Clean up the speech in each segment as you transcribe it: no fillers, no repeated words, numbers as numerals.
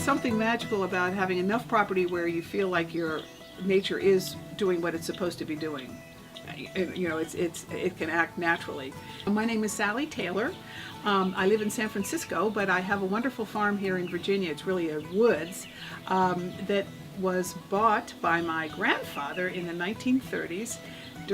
something magical about having enough property where you feel like your nature is doing what it's supposed to be doing. You know, it can act naturally. My name is Sally Taylor. I live in San Francisco, but I have a wonderful farm here in Virginia. It's really a woods that was bought by my grandfather in the 1930s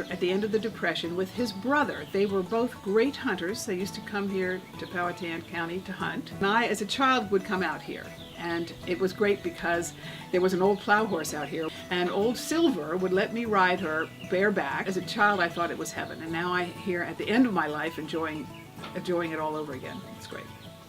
at the end of the Depression with his brother. They were both great hunters. They used to come here to Powhatan County to hunt. And I, as a child, would come out here. And it was great because there was an old plow horse out here, and old Silver would let me ride her bareback. As a child, I thought it was heaven, and now I'm here at the end of my life enjoying it all over again. It's great.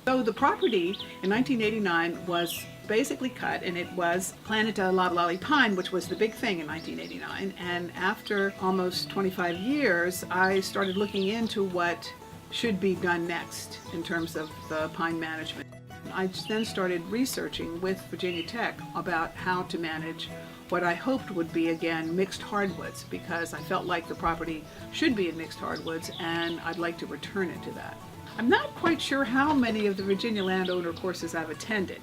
So the property in 1989 was basically cut, and it was planted to loblolly pine, which was the big thing in 1989. And after almost 25 years, I started looking into what should be done next in terms of the pine management. I then started researching with Virginia Tech about how to manage what I hoped would be, again, mixed hardwoods, because I felt like the property should be in mixed hardwoods, and I'd like to return it to that. I'm not quite sure how many of the Virginia Landowner courses I've attended,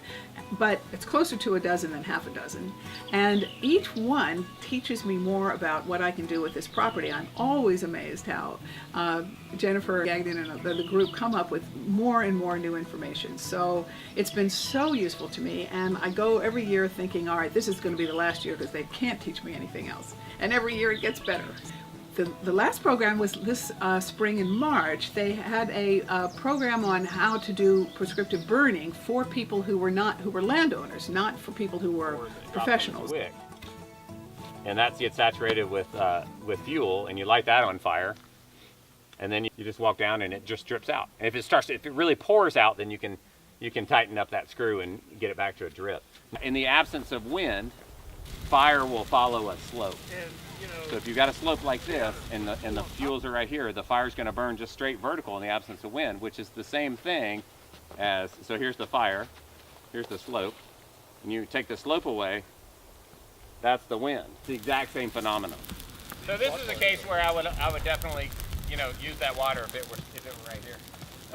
but it's closer to a dozen than half a dozen. And each one teaches me more about what I can do with this property. I'm always amazed how Jennifer Gagnon and the group come up with more and more new information. So it's been so useful to me, and I go every year thinking, all right, this is going to be the last year because they can't teach me anything else. And every year it gets better. The last program was this spring in March. They had a program on how to do prescriptive burning for people who were landowners, not for people who were professionals. And that gets saturated with fuel, and you light that on fire, and then you just walk down and it just drips out. And if it really pours out, then you can tighten up that screw and get it back to a drip. In the absence of wind, fire will follow a slope. So if you've got a slope like this and the fuels are right here, the fire's going to burn just straight vertical in the absence of wind, which is the same thing as, so here's the fire, here's the slope, and you take the slope away, that's the wind. It's the exact same phenomenon. So this is a case where I would definitely, use that water if it were right here.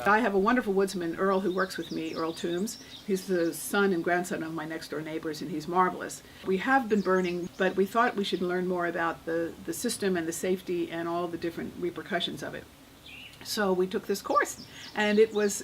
I have a wonderful woodsman, Earl, who works with me, Earl Tombs. He's the son and grandson of my next door neighbors, and he's marvelous. We have been burning, but we thought we should learn more about the system and the safety and all the different repercussions of it. So we took this course, and it was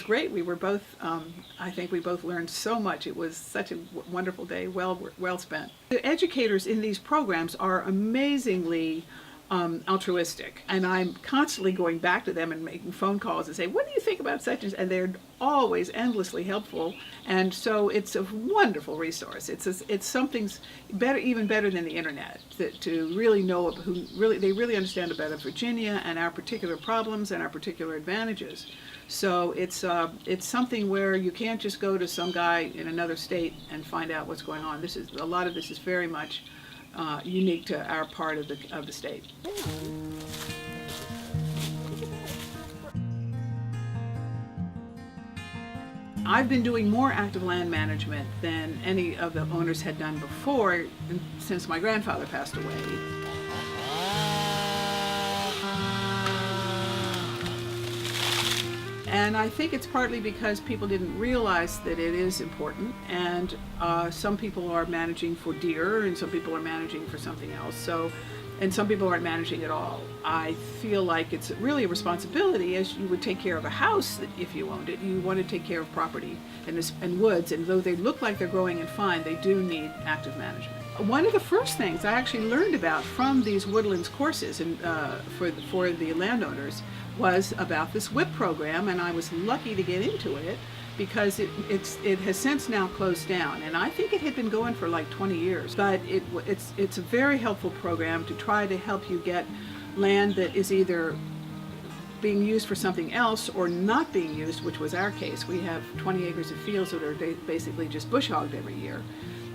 great. We were both, I think we both learned so much. It was such a wonderful day, well spent. The educators in these programs are amazingly altruistic, and I'm constantly going back to them and making phone calls and say, what do you think about such and they're always endlessly helpful, and so it's a wonderful resource. It's something better, even better than the internet, to really know they really understand about Virginia and our particular problems and our particular advantages. So it's something where you can't just go to some guy in another state and find out what's going on. A lot of this is very much unique to our part of the state. I've been doing more active land management than any of the owners had done before since my grandfather passed away. And I think it's partly because people didn't realize that it is important, and some people are managing for deer and some people are managing for something else, and some people aren't managing at all. I feel like it's really a responsibility, as you would take care of a house that if you owned it. You want to take care of property and woods, and though they look like they're growing and fine, they do need active management. One of the first things I actually learned about from these woodlands courses and for the landowners was about this WHIP program, and I was lucky to get into it because it has since now closed down, and I think it had been going for like 20 years. But it's a very helpful program to try to help you get land that is either being used for something else or not being used, which was our case. We have 20 acres of fields that are basically just bush hogged every year,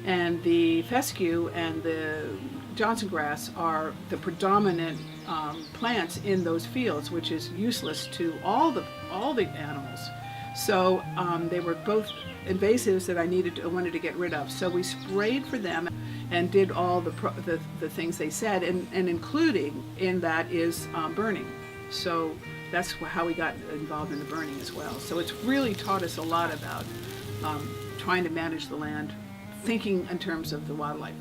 and the fescue and the Johnson grass are the predominant plants in those fields, which is useless to all the animals. So they were both invasives that I wanted to get rid of. So we sprayed for them and did all the things they said, and including in that is burning. So that's how we got involved in the burning as well. So it's really taught us a lot about trying to manage the land, thinking in terms of the wildlife.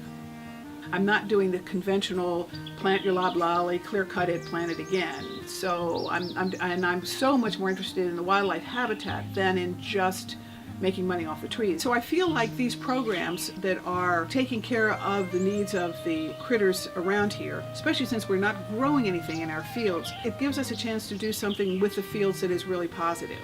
I'm not doing the conventional plant your loblolly, clear cut it, plant it again. So I'm so much more interested in the wildlife habitat than in just making money off the trees. So I feel like these programs that are taking care of the needs of the critters around here, especially since we're not growing anything in our fields, it gives us a chance to do something with the fields that is really positive.